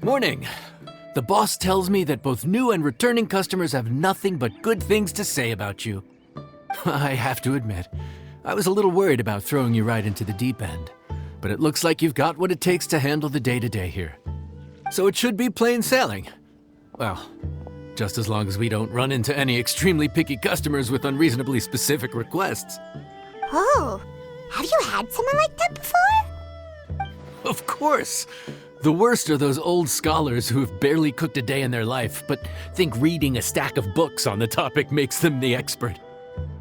Morning. The boss tells me that both new and returning customers have nothing but good things to say about you. I have to admit, I was a little worried about throwing you right into the deep end, but it looks like you've got what it takes to handle the day-to-day here. So it should be plain sailing. Well, just as long as we don't run into any extremely picky customers with unreasonably specific requests. Oh, have you had someone like that before? Of course! The worst are those old scholars who have barely cooked a day in their life, but think reading a stack of books on the topic makes them the expert.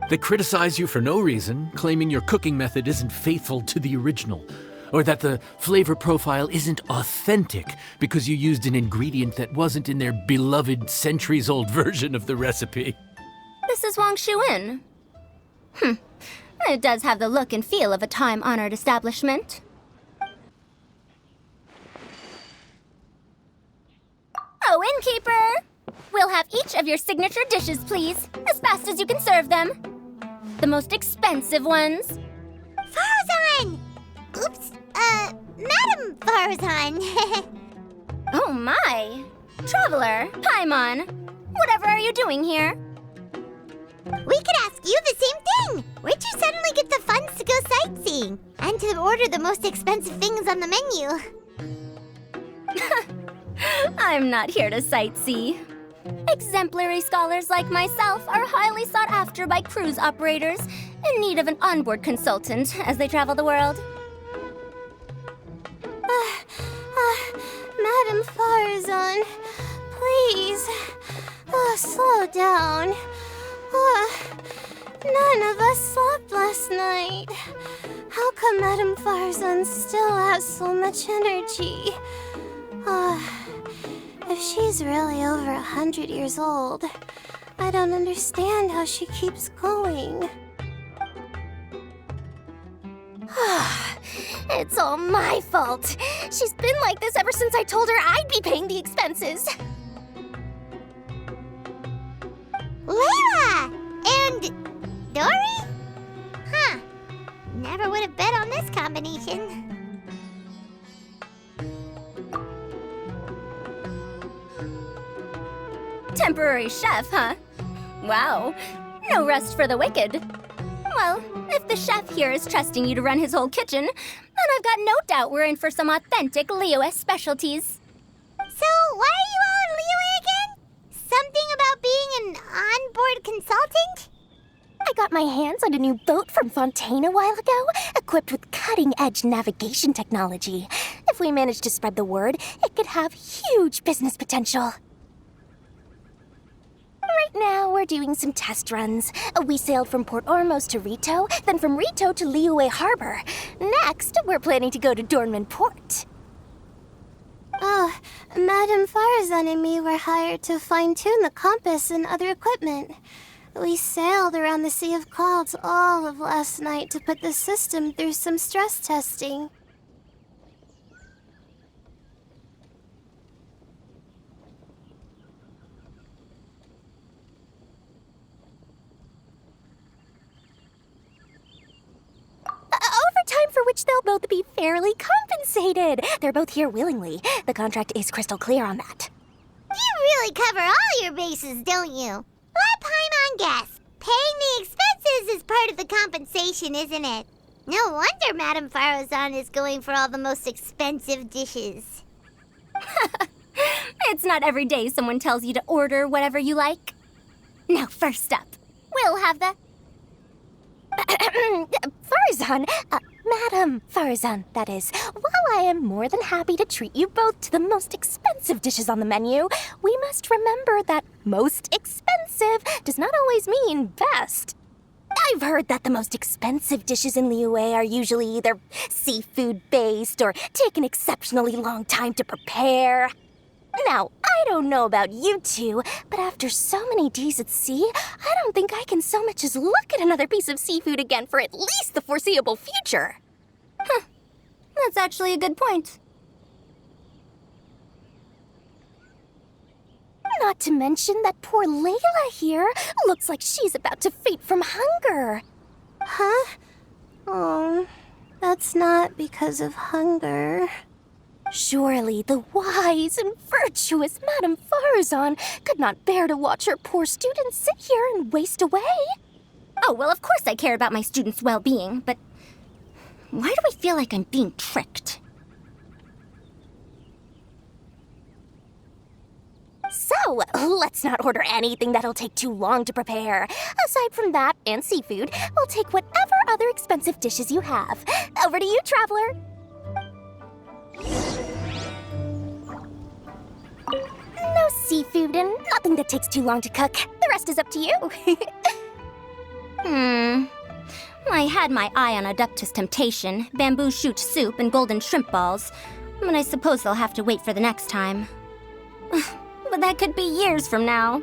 They criticize you for no reason, claiming your cooking method isn't faithful to the original, or that the flavor profile isn't authentic because you used an ingredient that wasn't in their beloved centuries-old version of the recipe. This is Wang Shuin. It does have the look and feel of a time-honored establishment. Oh, innkeeper! We'll have each of your signature dishes, please, as fast as you can serve them. The most expensive ones. Farazan! Oops, Madam Farazan. Oh my! Traveler, Paimon, whatever are you doing here? We could ask you the same thing! Where'd you suddenly get the funds to go sightseeing? And to order the most expensive things on the menu? I'm not here to sightsee. Exemplary scholars like myself are highly sought after by cruise operators in need of an onboard consultant as they travel the world. Madam Farazan, please, slow down. None of us slept last night. How come Madam Farazan still has so much energy? If she's really over 100 years old, I don't understand how she keeps going. It's all my fault. She's been like this ever since I told her I'd be paying the expenses. Layla! And Dory? Huh. Never would have bet on this combination. Temporary chef, huh? Wow. No rest for the wicked. Well, if the chef here is trusting you to run his whole kitchen, then I've got no doubt we're in for some authentic Liyue specialties. So, why are you all in Liyue again? Something about being an onboard consultant? I got my hands on a new boat from Fontaine a while ago, equipped with cutting-edge navigation technology. If we manage to spread the word, it could have huge business potential. Right now, we're doing some test runs. We sailed from Port Ormos to Rito, then from Rito to Liyue Harbor. Next, we're planning to go to Dornman Port. Oh, Madam Farazan and me were hired to fine-tune the compass and other equipment. We sailed around the Sea of Clouds all of last night to put the system through some stress testing. Overtime for which they'll both be fairly compensated. They're both here willingly. The contract is crystal clear on that. You really cover all your bases, don't you? Let Paimon guess. Paying the expenses is part of the compensation, isn't it? No wonder Madam Farazan is going for all the most expensive dishes. It's not every day someone tells you to order whatever you like. Now, first up, we'll have the... Farazan, Madam Farazan, that is. While I am more than happy to treat you both to the most expensive dishes on the menu, we must remember that most expensive does not always mean best. I've heard that the most expensive dishes in Liyue are usually either seafood-based or take an exceptionally long time to prepare. Now, I don't know about you two, but after so many days at sea, I don't think I can so much as look at another piece of seafood again for at least the foreseeable future. That's actually a good point. Not to mention that poor Layla here looks like she's about to faint from hunger. Huh? Oh, that's not because of hunger. Surely the wise and virtuous Madame Farazan could not bear to watch her poor students sit here and waste away. Oh, well, of course I care about my students' well-being, but why do I feel like I'm being tricked? So, let's not order anything that'll take too long to prepare. Aside from that and seafood, we'll take whatever other expensive dishes you have. Over to you, traveler. No seafood and nothing that takes too long to cook. The rest is up to you. I had my eye on Adeptus Temptation, bamboo shoot soup, and golden shrimp balls, but I suppose they'll have to wait for the next time. But that could be years from now.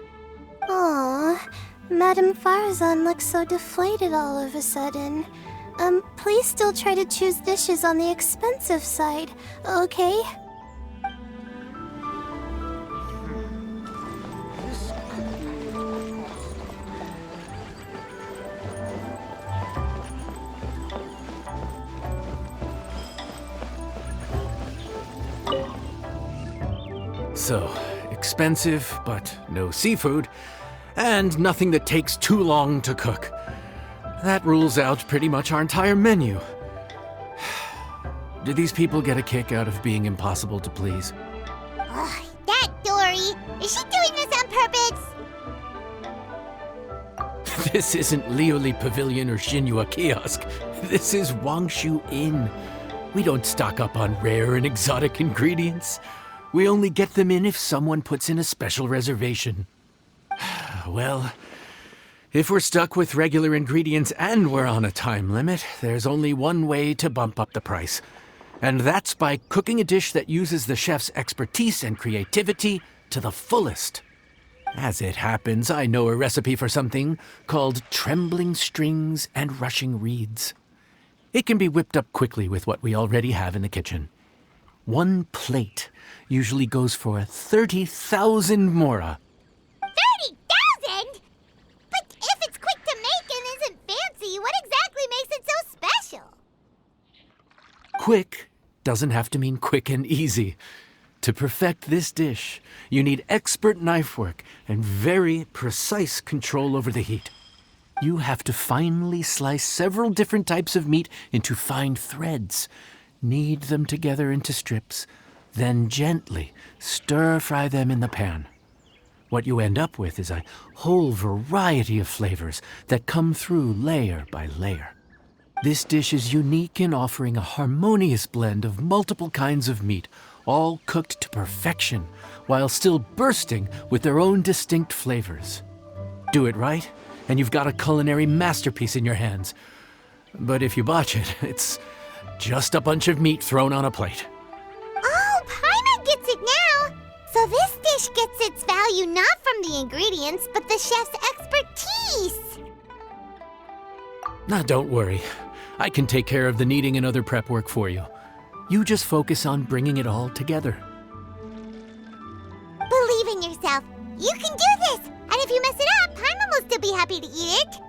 Aw, Madame Farazan looks so deflated all of a sudden. Please still try to choose dishes on the expensive side, okay? So, expensive, but no seafood, and nothing that takes too long to cook. That rules out pretty much our entire menu. Do these people get a kick out of being impossible to please? Ugh, that Dory! Is she doing this on purpose? This isn't Lioli Pavilion or Xinhua Kiosk. This is Wangshu Inn. We don't stock up on rare and exotic ingredients. We only get them in if someone puts in a special reservation. Well, if we're stuck with regular ingredients and we're on a time limit, there's only one way to bump up the price. And that's by cooking a dish that uses the chef's expertise and creativity to the fullest. As it happens, I know a recipe for something called trembling strings and rushing reeds. It can be whipped up quickly with what we already have in the kitchen. One plate usually goes for 30,000 mora. 30,000? But if it's quick to make and isn't fancy, what exactly makes it so special? Quick doesn't have to mean quick and easy. To perfect this dish, you need expert knife work and very precise control over the heat. You have to finely slice several different types of meat into fine threads, knead them together into strips, then gently stir-fry them in the pan. What you end up with is a whole variety of flavors that come through layer by layer. This dish is unique in offering a harmonious blend of multiple kinds of meat, all cooked to perfection, while still bursting with their own distinct flavors. Do it right, and you've got a culinary masterpiece in your hands. But if you botch it, it's just a bunch of meat thrown on a plate. Oh, Paimon gets it now! So this dish gets its value not from the ingredients, but the chef's expertise! Now, don't worry. I can take care of the kneading and other prep work for you. You just focus on bringing it all together. Believe in yourself. You can do this! And if you mess it up, Paimon will still be happy to eat it.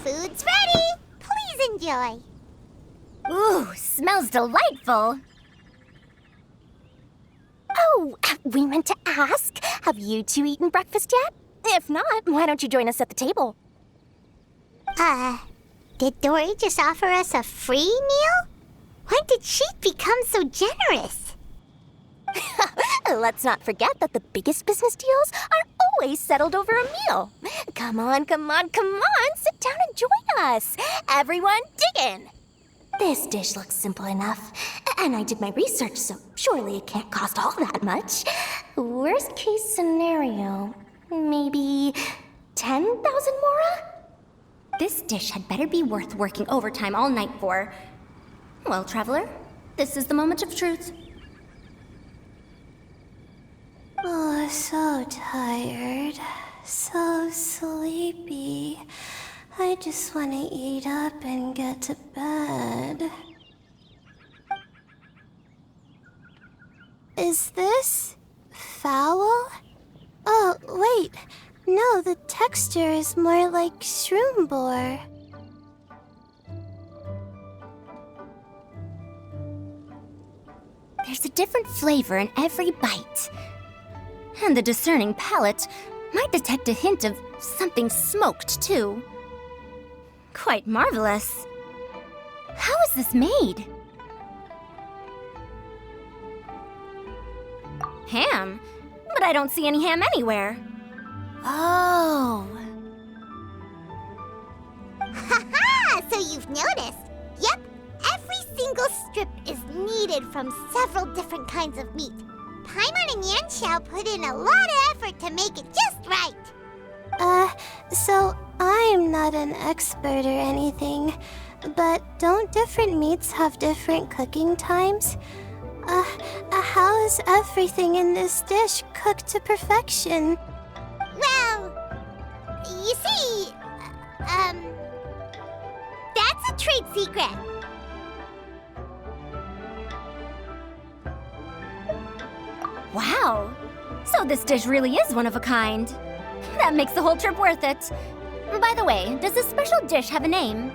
Food's ready. Please enjoy. Ooh, smells delightful. Oh, we meant to ask, have you two eaten breakfast yet? If not, why don't you join us at the table? Did Dory just offer us a free meal? When did she become so generous? Let's not forget that the biggest business deals are always settled over a meal. Come on, sit down and join us. Everyone, dig in. This dish looks simple enough, and I did my research, so surely it can't cost all that much. Worst case scenario, maybe 10,000 mora? This dish had better be worth working overtime all night for. Well, traveler, this is the moment of truth. Oh, so tired. So sleepy. I just want to eat up and get to bed. Is this foul? Oh, wait. No, the texture is more like shroom boar. There's a different flavor in every bite. And the discerning palate might detect a hint of something smoked, too. Quite marvelous. How is this made? Ham? But I don't see any ham anywhere. Oh. Haha! So you've noticed. Yep, every single strip is kneaded from several different kinds of meat. Paimon and Yanxiao put in a lot of effort to make it just right. So I'm not an expert or anything, but don't different meats have different cooking times? How is everything in this dish cooked to perfection? Well, you see, that's a trade secret. Wow. So this dish really is one of a kind. That makes the whole trip worth it. By the way, does this special dish have a name?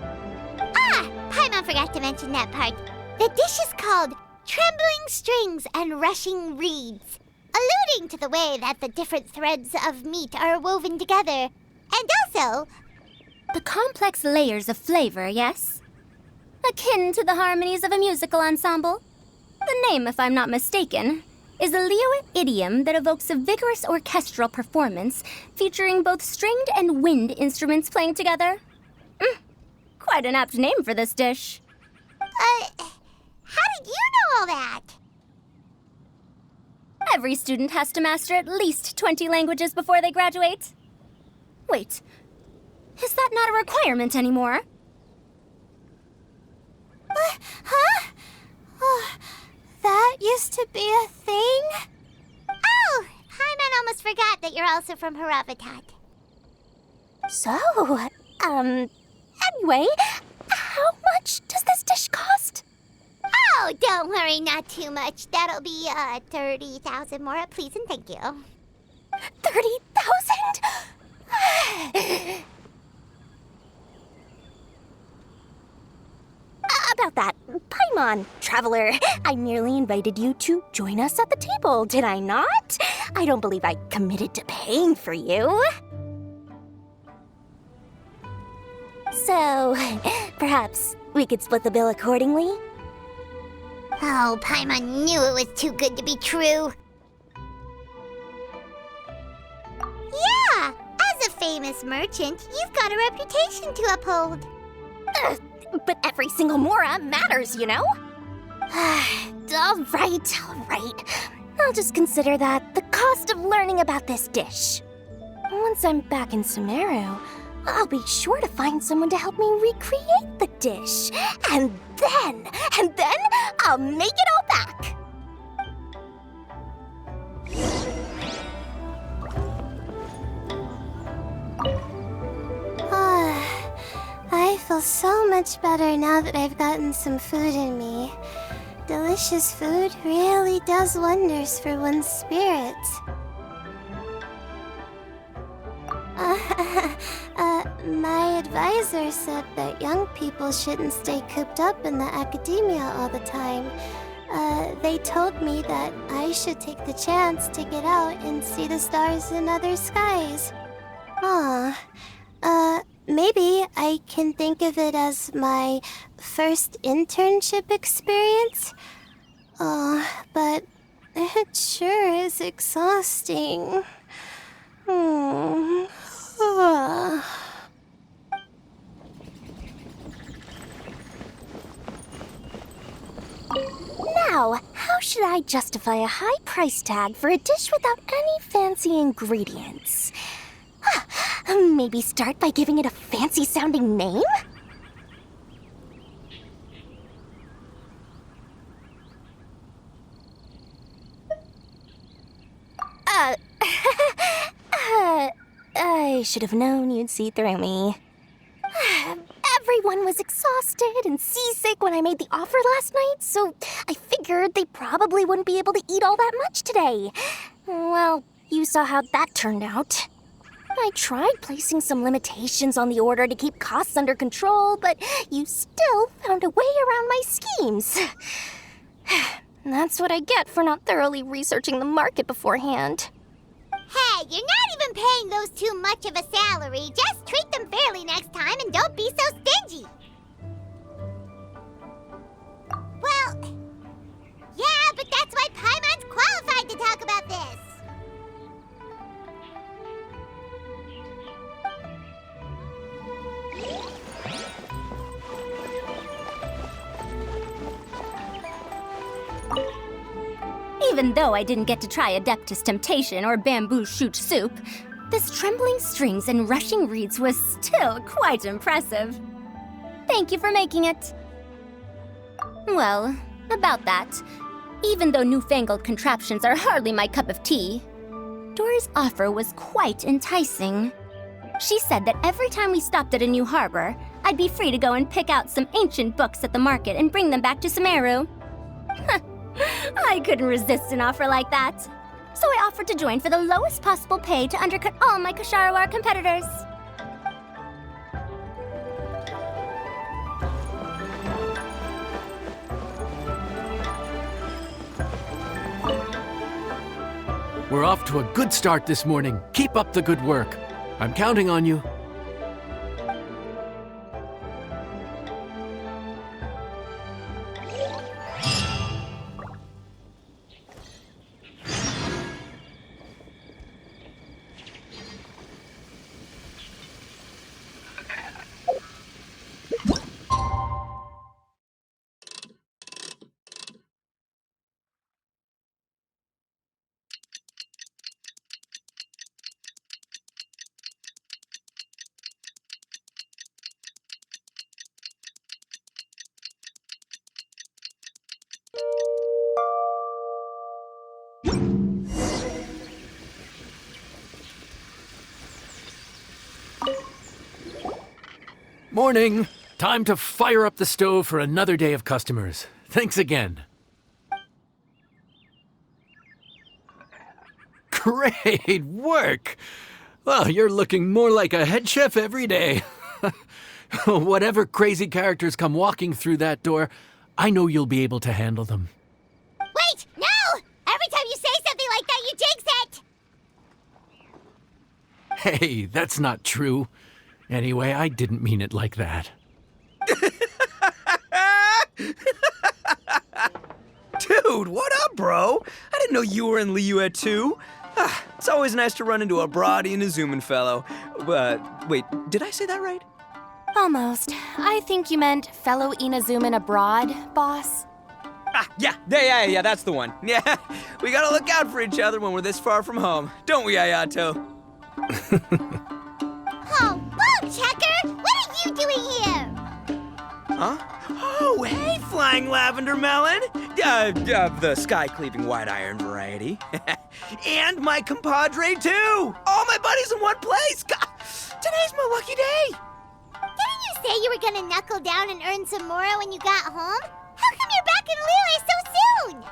Paimon forgot to mention that part. The dish is called Trembling Strings and Rushing Reeds, alluding to the way that the different threads of meat are woven together. And also, The complex layers of flavor, yes? Akin to the harmonies of a musical ensemble? The name, if I'm not mistaken, is a Liyue idiom that evokes a vigorous orchestral performance featuring both stringed and wind instruments playing together. Quite an apt name for this dish. how did you know all that? Every student has to master at least 20 languages before they graduate. Wait, is that not a requirement anymore? Huh? Oh, that used to be a thing? Oh, Paimon almost forgot that you're also from Haravatat. So, anyway, how much does this dish cost? Oh, don't worry, not too much. That'll be 30,000 more, please and thank you. 30,000? About that, Paimon, traveler, I merely invited you to join us at the table, did I not? I don't believe I committed to paying for you. So, perhaps we could split the bill accordingly? Oh, Paimon knew it was too good to be true. Yeah, as a famous merchant, you've got a reputation to uphold. But every single mora matters, you know? All right. I'll just consider that the cost of learning about this dish. Once I'm back in Sumeru, I'll be sure to find someone to help me recreate the dish. And then I'll make it all back. I feel so much better now that I've gotten some food in me. Delicious food really does wonders for one's spirits. My advisor said that young people shouldn't stay cooped up in the academia all the time. They told me that I should take the chance to get out and see the stars in other skies. Maybe I can think of it as my first internship experience. But it sure is exhausting. Now, how should I justify a high price tag for a dish without any fancy ingredients? Maybe start by giving it a fancy-sounding name? I should have known you'd see through me. Everyone was exhausted and seasick when I made the offer last night, so I figured they probably wouldn't be able to eat all that much today. Well, you saw how that turned out. I tried placing some limitations on the order to keep costs under control, but you still found a way around my schemes. That's what I get for not thoroughly researching the market beforehand. Hey, you're not even paying those too much of a salary. Just treat them fairly next time and don't be so stingy. Well, yeah, but that's why Paimon's qualified to talk about this. Even though I didn't get to try Adeptus Temptation or Bamboo Shoot Soup, this trembling strings and rushing reeds was still quite impressive. Thank you for making it. Well, about that, even though newfangled contraptions are hardly my cup of tea, Dora's offer was quite enticing. She said that every time we stopped at a new harbor, I'd be free to go and pick out some ancient books at the market and bring them back to Sumeru. I couldn't resist an offer like that. So I offered to join for the lowest possible pay to undercut all my Ksharawar competitors. We're off to a good start this morning. Keep up the good work. I'm counting on you. Morning. Time to fire up the stove for another day of customers. Thanks again. Great work! Well, you're looking more like a head chef every day. Whatever crazy characters come walking through that door, I know you'll be able to handle them. Wait, no! Every time you say something like that, you jinx it! Hey, that's not true. Anyway, I didn't mean it like that. Dude, what up, bro? I didn't know you were in Liyue too. It's always nice to run into a Brody and a Zoomin fellow. Wait, did I say that right? Almost. I think you meant fellow Inazuman abroad, boss. Yeah, that's the one. Yeah, we gotta look out for each other when we're this far from home. Don't we, Ayato? Oh, Bug Checker! What are you doing here? Huh? Oh, hey, Flying Lavender Melon! The sky-cleaving white iron variety. And my compadre, too! All my buddies in one place! God, today's my lucky day! Didn't you say you were gonna knuckle down and earn some more when you got home? How come you're back in Liyue so soon?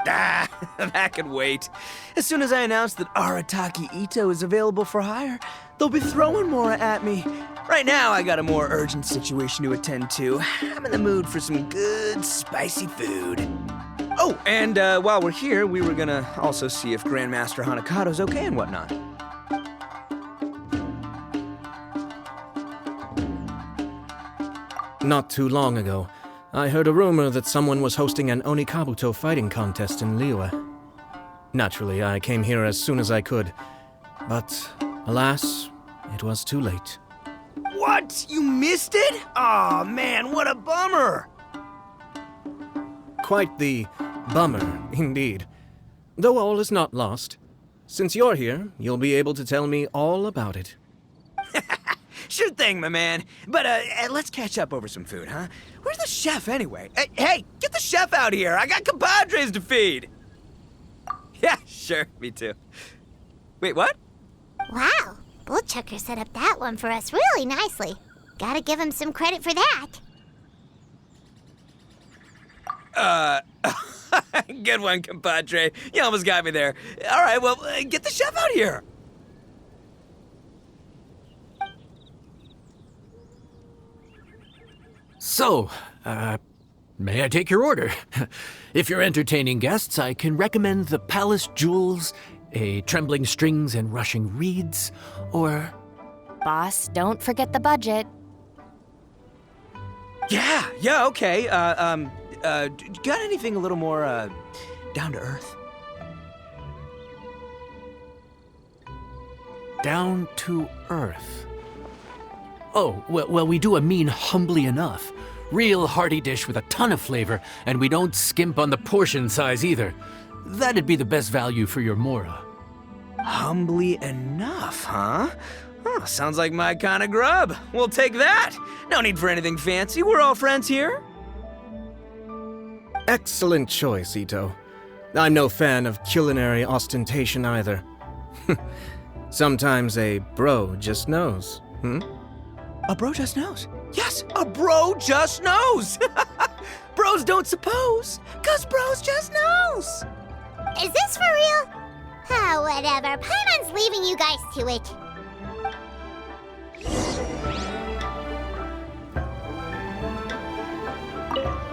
Ah, that could wait. As soon as I announce that Arataki Ito is available for hire, they'll be throwing more at me. Right now, I got a more urgent situation to attend to. I'm in the mood for some good, spicy food. Oh, and while we're here, we were gonna also see if Grandmaster Hanakado's okay and whatnot. Not too long ago, I heard a rumor that someone was hosting an Onikabuto fighting contest in Liyue. Naturally, I came here as soon as I could, but alas, it was too late. What? You missed it? Aw, man, what a bummer! Quite the bummer, indeed. Though all is not lost. Since you're here, you'll be able to tell me all about it. Sure thing, my man. But let's catch up over some food, huh? Where's the chef, anyway? Hey, get the chef out here! I got compadres to feed! Yeah, sure, me too. Wait, what? Wow, Bullchucker set up that one for us really nicely. Gotta give him some credit for that. Good one, compadre. You almost got me there. All right, well, get the chef out here. So, may I take your order? If you're entertaining guests, I can recommend the Palace Jewels, a Trembling Strings and Rushing Reeds, or... Boss, don't forget the budget. Yeah, okay. Got anything a little more, down to earth? Down to earth. Oh, well, we do a mean humbly enough. Real hearty dish with a ton of flavor, and we don't skimp on the portion size either. That'd be the best value for your Mora. Humbly enough, huh? Oh, sounds like my kind of grub. We'll take that. No need for anything fancy. We're all friends here. Excellent choice, Ito. I'm no fan of culinary ostentation either. Sometimes a bro just knows, A bro just knows. Yes, a bro just knows. Bros don't suppose, 'cause bros just knows. Is this for real? Oh, whatever. Paimon's leaving you guys to it.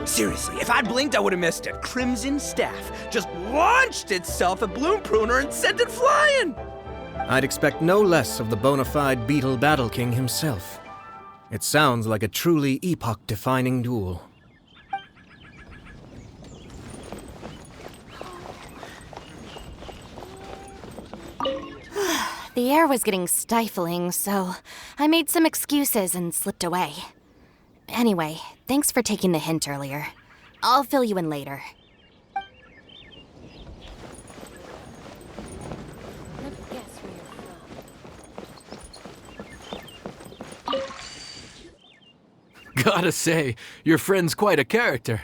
Seriously, if I'd blinked, I would have missed it. Crimson Staff just launched itself at Bloom Pruner and sent it flying. I'd expect no less of the bona fide Beetle Battle King himself. It sounds like a truly epoch-defining duel. The air was getting stifling, so I made some excuses and slipped away. Anyway, thanks for taking the hint earlier. I'll fill you in later. Gotta say, your friend's quite a character.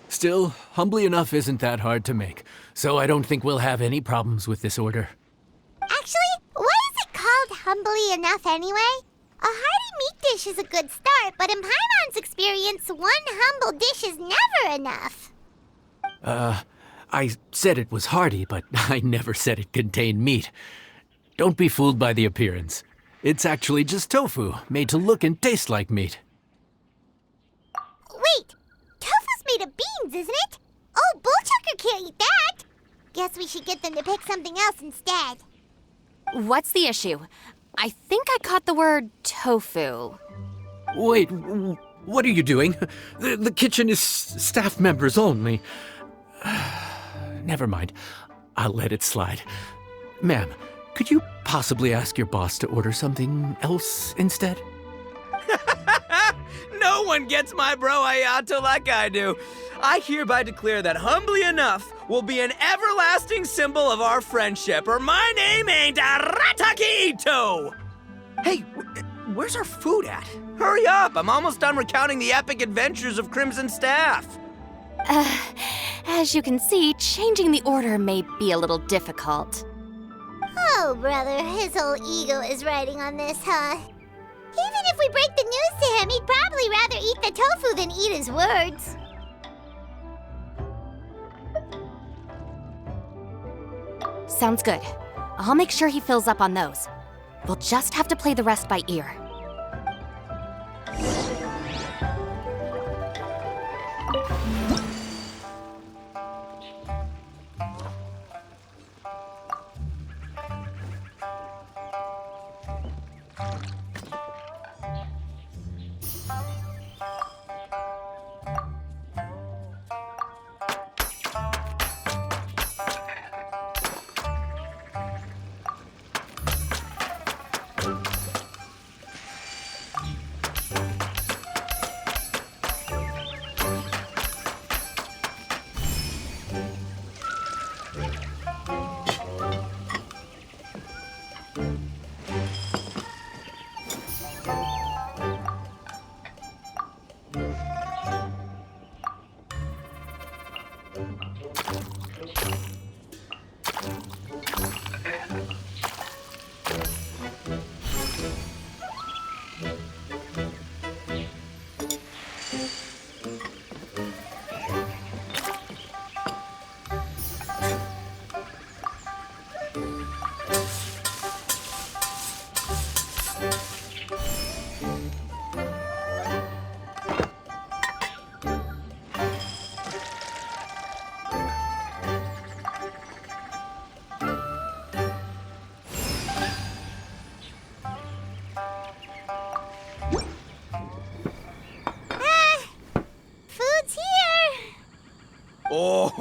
Still, humbly enough isn't that hard to make, so I don't think we'll have any problems with this order. Actually, why is it called humbly enough anyway? A hearty meat dish is a good start, but in Paimon's experience, one humble dish is never enough. I said it was hearty, but I never said it contained meat. Don't be fooled by the appearance. It's actually just tofu, made to look and taste like meat. Wait, tofu's made of beans, isn't it? Oh, Bullchucker can't eat that. Guess we should get them to pick something else instead. What's the issue? I think I caught the word tofu. Wait, what are you doing? The kitchen is staff members only. Never mind. I'll let it slide. Ma'am, could you possibly ask your boss to order something else instead? No one gets my bro Ayato like I do. I hereby declare that humbly enough will be an everlasting symbol of our friendship, or my name ain't Arataki Ito! Hey, where's our food at? Hurry up, I'm almost done recounting the epic adventures of Crimson Staff. As you can see, changing the order may be a little difficult. Oh, brother, his whole ego is riding on this, huh? Even if we break the news to him, he'd probably rather eat the tofu than eat his words. Sounds good. I'll make sure he fills up on those. We'll just have to play the rest by ear.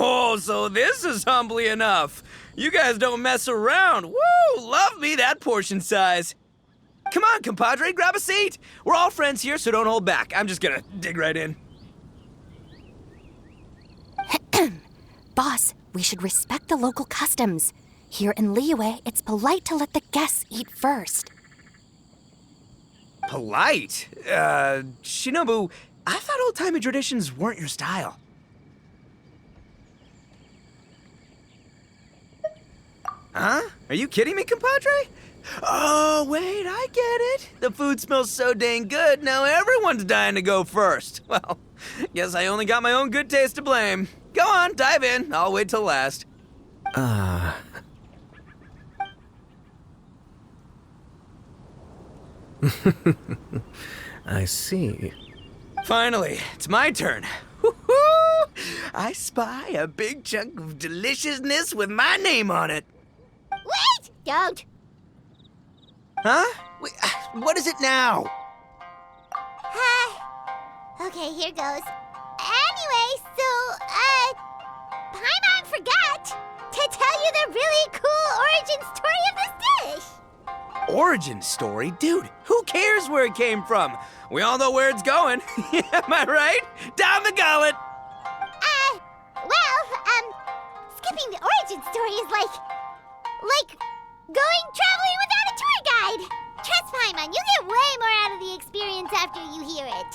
Oh, so this is humbly enough. You guys don't mess around. Woo! Love me that portion size. Come on, compadre, grab a seat. We're all friends here, so don't hold back. I'm just gonna dig right in. Boss, we should respect the local customs. Here in Liyue, it's polite to let the guests eat first. Polite? Shinobu, I thought old-timey traditions weren't your style. Huh? Are you kidding me, compadre? Oh, wait, I get it. The food smells so dang good, now everyone's dying to go first. Well, guess I only got my own good taste to blame. Go on, dive in. I'll wait till last. I see. Finally, it's my turn. Woo-hoo! I spy a big chunk of deliciousness with my name on it. Wait! Don't. Huh? Wait, what is it now? Okay, here goes. Anyway, Paimon forgot to tell you the really cool origin story of this dish. Origin story? Dude, who cares where it came from? We all know where it's going. Am I right? Down the gullet! Skipping the origin story is like going traveling without a tour guide. Trust Paimon, you get way more out of the experience after you hear it.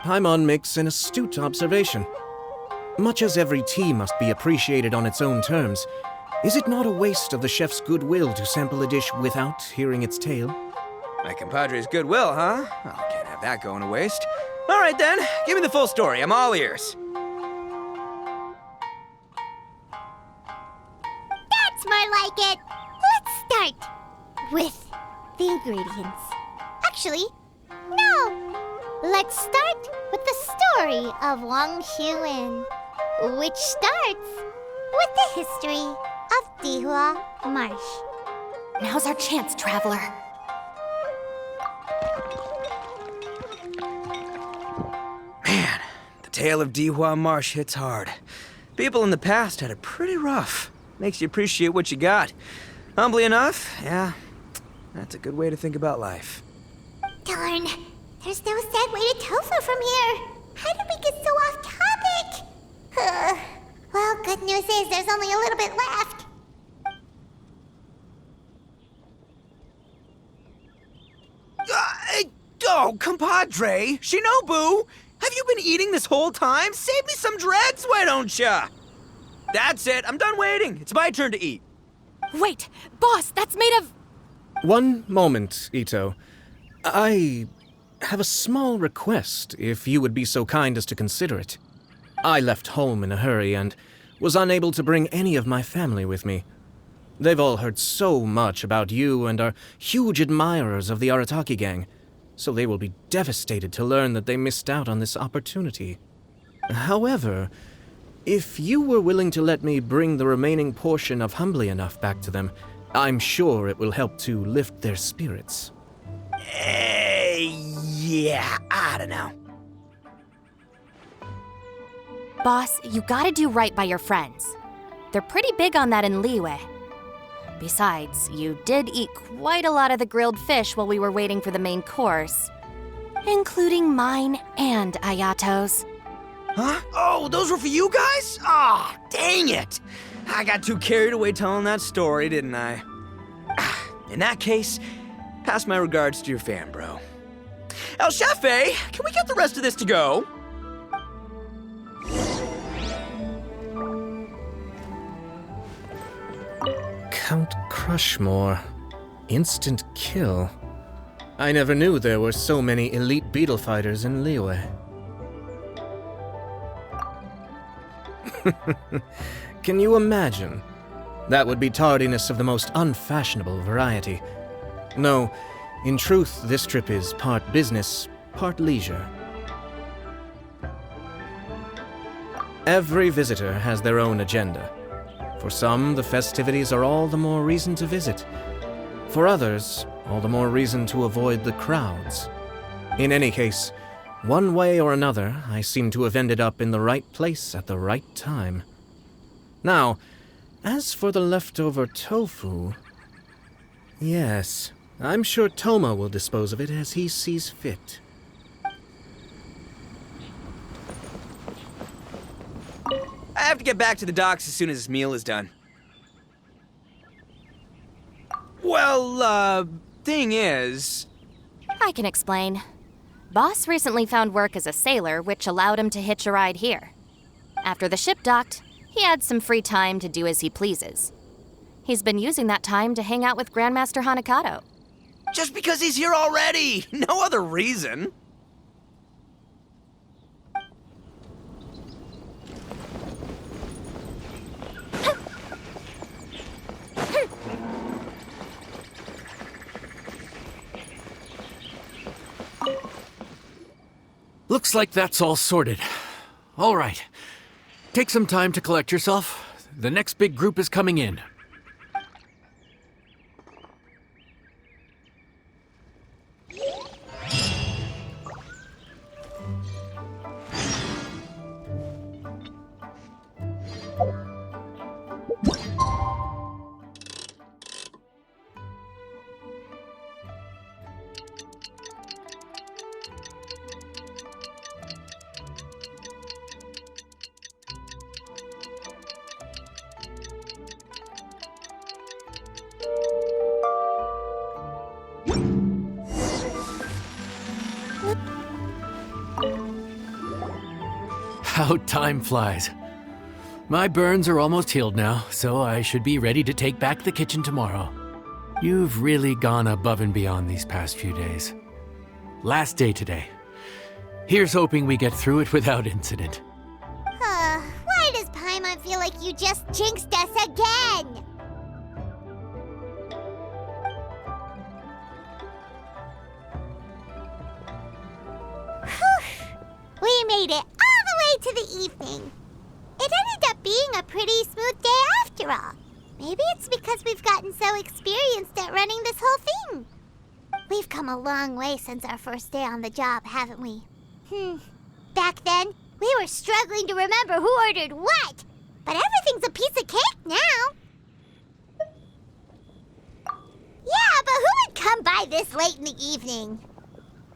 Paimon makes an astute observation. Much as every tea must be appreciated on its own terms, is it not a waste of the chef's goodwill to sample a dish without hearing its tale? My compadre's goodwill, huh? Oh, can't have that going to waste. All right then, give me the full story. I'm all ears. That's more like it. Let's start with the ingredients. Actually, no. Let's start with the story of Wang Xuan, which starts with the history of Dihua Marsh. Now's our chance, traveler. Man, the tale of Dihua Marsh hits hard. People in the past had it pretty rough. Makes you appreciate what you got. Humbly enough, yeah, that's a good way to think about life. Darn, there's no sad way to tofu from here. How did we get so off topic? Well, good news is there's only a little bit left. Oh, compadre, Shinobu, have you been eating this whole time? Save me some dreads, why don't ya? That's it, I'm done waiting. It's my turn to eat. Wait, boss, that's made of... One moment, Ito. I have a small request, if you would be so kind as to consider it. I left home in a hurry and was unable to bring any of my family with me. They've all heard so much about you and are huge admirers of the Arataki gang, so they will be devastated to learn that they missed out on this opportunity. However, if you were willing to let me bring the remaining portion of Humbly Enough back to them, I'm sure it will help to lift their spirits. Yeah, I don't know. Boss, you gotta do right by your friends. They're pretty big on that in Liyue. Besides, you did eat quite a lot of the grilled fish while we were waiting for the main course, including mine and Ayato's. Huh? Oh, those were for you guys? Ah, dang it! I got too carried away telling that story, didn't I? In that case, pass my regards to your fan, bro. El Chefe, can we get the rest of this to go? Count Crushmore. Instant kill. I never knew there were so many elite beetle fighters in Liyue. Can you imagine? That would be tardiness of the most unfashionable variety. No, in truth, this trip is part business, part leisure. Every visitor has their own agenda. For some, the festivities are all the more reason to visit. For others, all the more reason to avoid the crowds. In any case, one way or another, I seem to have ended up in the right place at the right time. Now, as for the leftover tofu... Yes, I'm sure Toma will dispose of it as he sees fit. I have to get back to the docks as soon as this meal is done. Well, thing is... I can explain. Boss recently found work as a sailor, which allowed him to hitch a ride here. After the ship docked, he had some free time to do as he pleases. He's been using that time to hang out with Grandmaster Hanakato. Just because he's here already! No other reason! Looks like that's all sorted. All right. Take some time to collect yourself. The next big group is coming in. How time flies. My burns are almost healed now, so I should be ready to take back the kitchen tomorrow. You've really gone above and beyond these past few days. Last day today. Here's hoping we get through it without incident. Why does Paimon feel like you just jinxed us again? We made it all the way to the evening. It ended up being a pretty smooth day after all. Maybe it's because we've gotten so experienced at running this whole thing. We've come a long way since our first day on the job, haven't we? Back then, we were struggling to remember who ordered what. But everything's a piece of cake now. Yeah, but who would come by this late in the evening?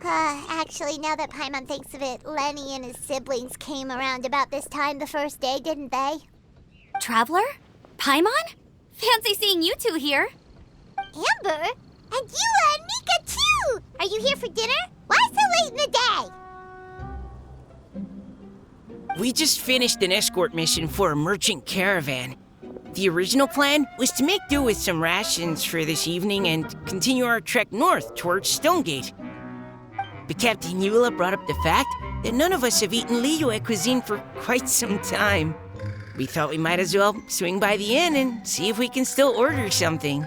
Actually, now that Paimon thinks of it, Lenny and his siblings came around about this time the first day, didn't they? Traveler? Paimon? Fancy seeing you two here. Amber? And Eula and Mika, too! Are you here for dinner? Why so late in the day? We just finished an escort mission for a merchant caravan. The original plan was to make do with some rations for this evening and continue our trek north towards Stonegate. But Captain Eula brought up the fact that none of us have eaten Liyue cuisine for quite some time. we thought we might as well swing by the inn and see if we can still order something.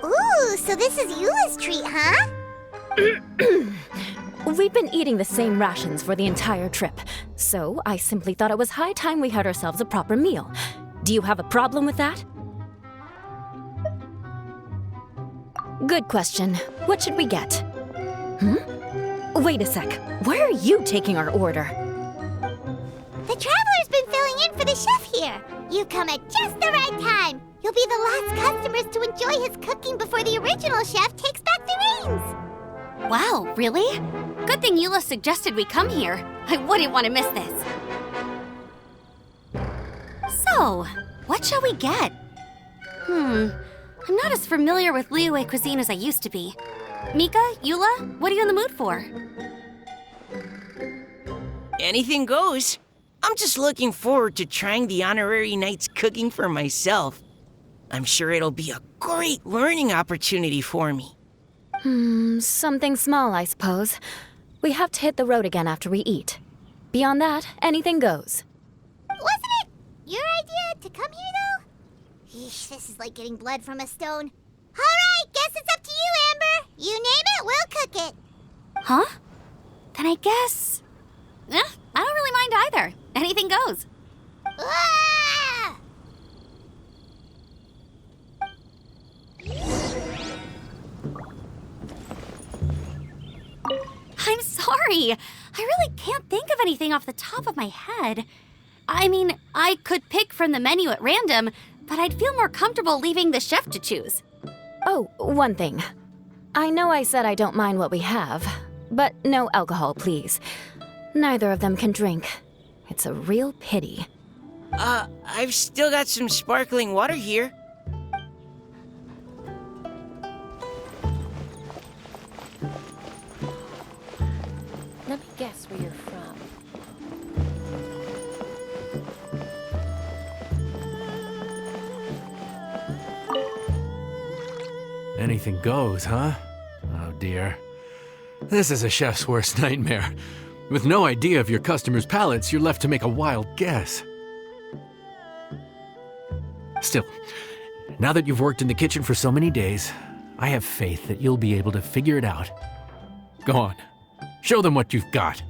Ooh, so this is Eula's treat, huh? We've been eating the same rations for the entire trip, so I simply thought it was high time we had ourselves a proper meal. Do you have a problem with that? Good question. What should we get? Wait a sec. Why are you taking our order? The Traveler's been filling in for the chef here. You come at just the right time. You'll be the last customers to enjoy his cooking before the original chef takes back the reins. Wow, really? Good thing Eula suggested we come here. I wouldn't want to miss this. So, what shall we get? I'm not as familiar with Liyue cuisine as I used to be. Mika, Eula, what are you in the mood for? Anything goes. I'm just looking forward to trying the honorary knight's cooking for myself. I'm sure it'll be a great learning opportunity for me. Something small, I suppose. We have to hit the road again after we eat. Beyond that, anything goes. Wasn't it your idea to come here, though? Eesh, this is like getting blood from a stone. All right, guess it's up to you, Amber. You name it, we'll cook it. Huh? Then I guess... I don't really mind either. Anything goes. Ah! I'm sorry. I really can't think of anything off the top of my head. I mean, I could pick from the menu at random, but I'd feel more comfortable leaving the chef to choose. Oh, one thing. I know I said I don't mind what we have, but no alcohol, please. Neither of them can drink. It's a real pity. I've still got some sparkling water here. Let me guess where you're from. Anything goes, huh? Oh dear. This is a chef's worst nightmare. With no idea of your customers' palates, you're left to make a wild guess. Still, now that you've worked in the kitchen for so many days, I have faith that you'll be able to figure it out. Go on, show them what you've got.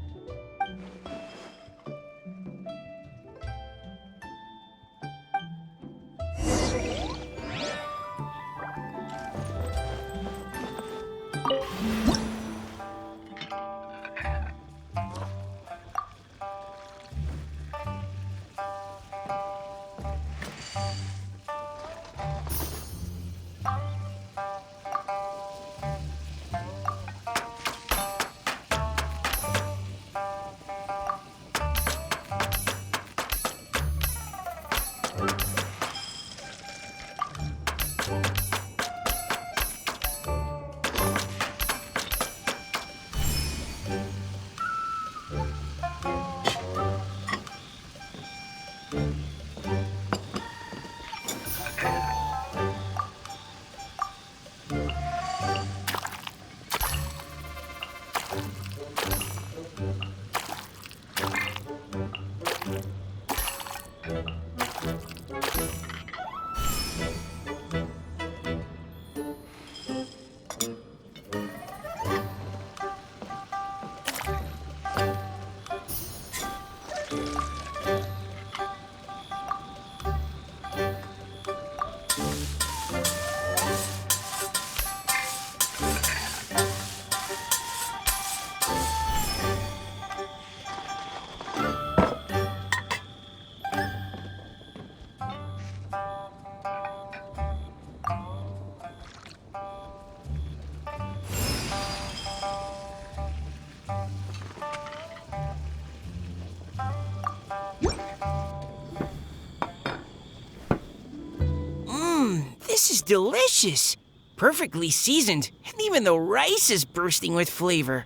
This is delicious. Perfectly seasoned, and even the rice is bursting with flavor.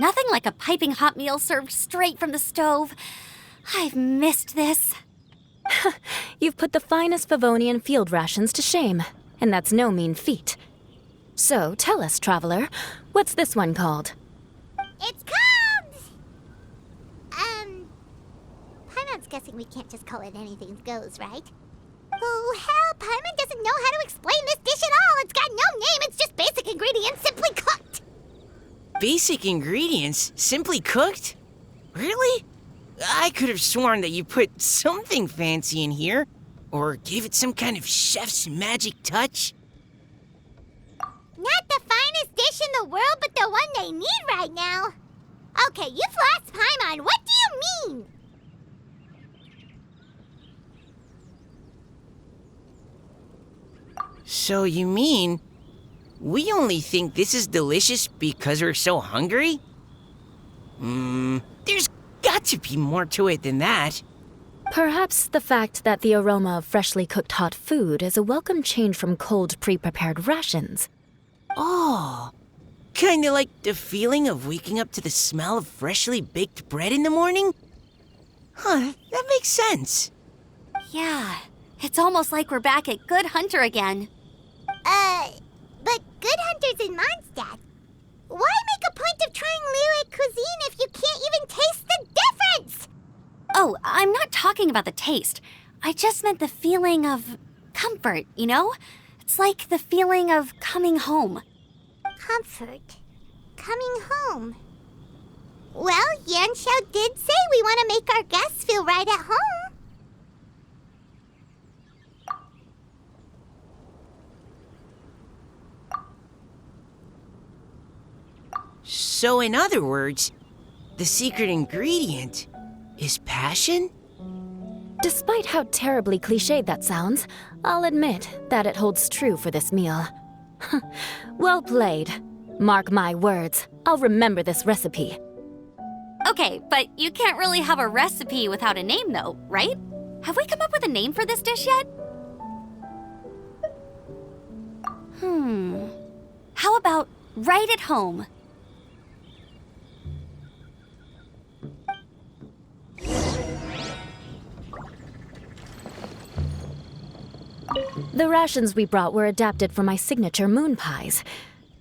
Nothing like a piping hot meal served straight from the stove. I've missed this. You've put the finest Favonian field rations to shame, and that's no mean feat. So tell us, traveler, what's this one called? It's called... Paimon's guessing we can't just call it anything goes, right? Oh, hell, Paimon doesn't know how to explain this dish at all. It's got no name, it's just basic ingredients simply cooked. Basic ingredients? Simply cooked? Really? I could have sworn that you put something fancy in here, or gave it some kind of chef's magic touch. Not the finest dish in the world, but the one they need right now. Okay, you've lost Paimon. What do you mean? So you mean we only think this is delicious because we're so hungry? There's got to be more to it than that. Perhaps the fact that the aroma of freshly cooked hot food is a welcome change from cold, pre-prepared rations. Oh, kinda like the feeling of waking up to the smell of freshly baked bread in the morning? Huh, that makes sense. Yeah, it's almost like we're back at Good Hunter again. But Good Hunter's in Mondstadt. Why make a point of trying Liyue cuisine if you can't even taste the difference? Oh, I'm not talking about the taste. I just meant the feeling of comfort, you know? It's like the feeling of coming home. Comfort. Coming home. Well, Yanxiao did say we want to make our guests feel right at home. So in other words, the secret ingredient is passion? Despite how terribly cliched that sounds, I'll admit that it holds true for this meal. Well played. Mark my words, I'll remember this recipe. Okay, but you can't really have a recipe without a name, though, right? Have we come up with a name for this dish yet? How about right at home? The rations we brought were adapted from my signature moon pies.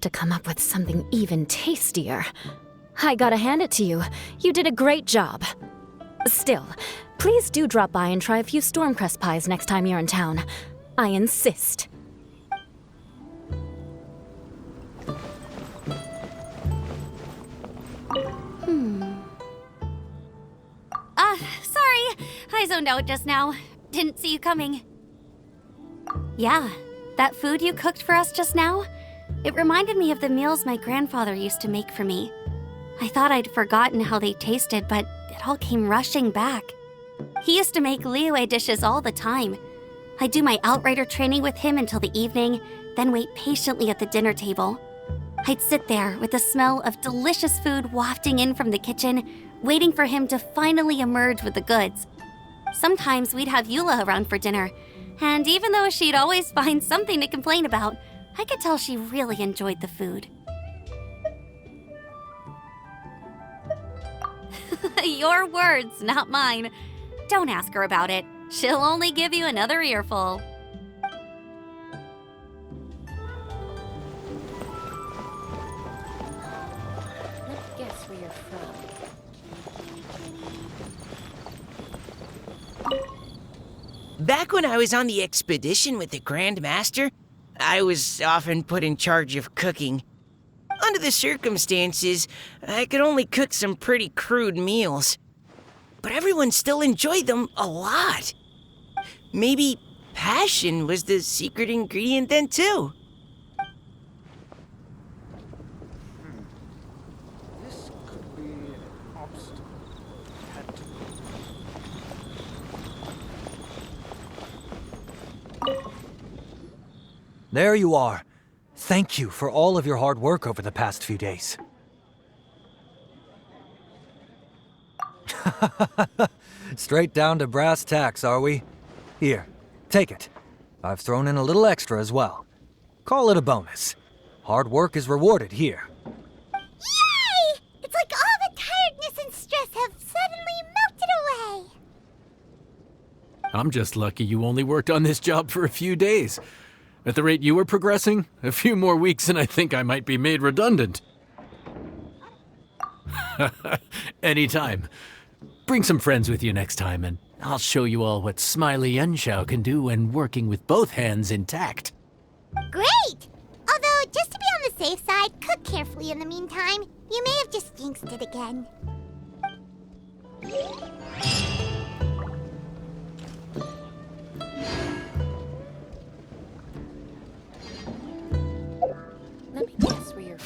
To come up with something even tastier, I gotta hand it to you. You did a great job. Still, please do drop by and try a few Stormcrest pies next time you're in town. I insist. Sorry. I zoned out just now. Didn't see you coming. Yeah, that food you cooked for us just now, it reminded me of the meals my grandfather used to make for me. I thought I'd forgotten how they tasted, but it all came rushing back. He used to make Liyue dishes all the time. I'd do my outrider training with him until the evening, then wait patiently at the dinner table. I'd sit there with the smell of delicious food wafting in from the kitchen, waiting for him to finally emerge with the goods. Sometimes we'd have Eula around for dinner, and even though she'd always find something to complain about, I could tell she really enjoyed the food. Your words, not mine. Don't ask her about it. She'll only give you another earful. Let's guess where you're from. Back when I was on the expedition with the Grand Master, I was often put in charge of cooking. Under the circumstances, I could only cook some pretty crude meals. But everyone still enjoyed them a lot. Maybe passion was the secret ingredient then, too. This could be an obstacle. Had to. There you are. Thank you for all of your hard work over the past few days. Straight down to brass tacks, are we? Here, take it. I've thrown in a little extra as well. Call it a bonus. Hard work is rewarded here. Yay! It's like all the tiredness and stress have suddenly melted away. I'm just lucky you only worked on this job for a few days. At the rate you were progressing, a few more weeks and I think I might be made redundant. Anytime. Bring some friends with you next time and I'll show you all what Smiley Yenshao can do when working with both hands intact. Great! Although, just to be on the safe side, cook carefully in the meantime. You may have just jinxed it again. Let me guess where you're.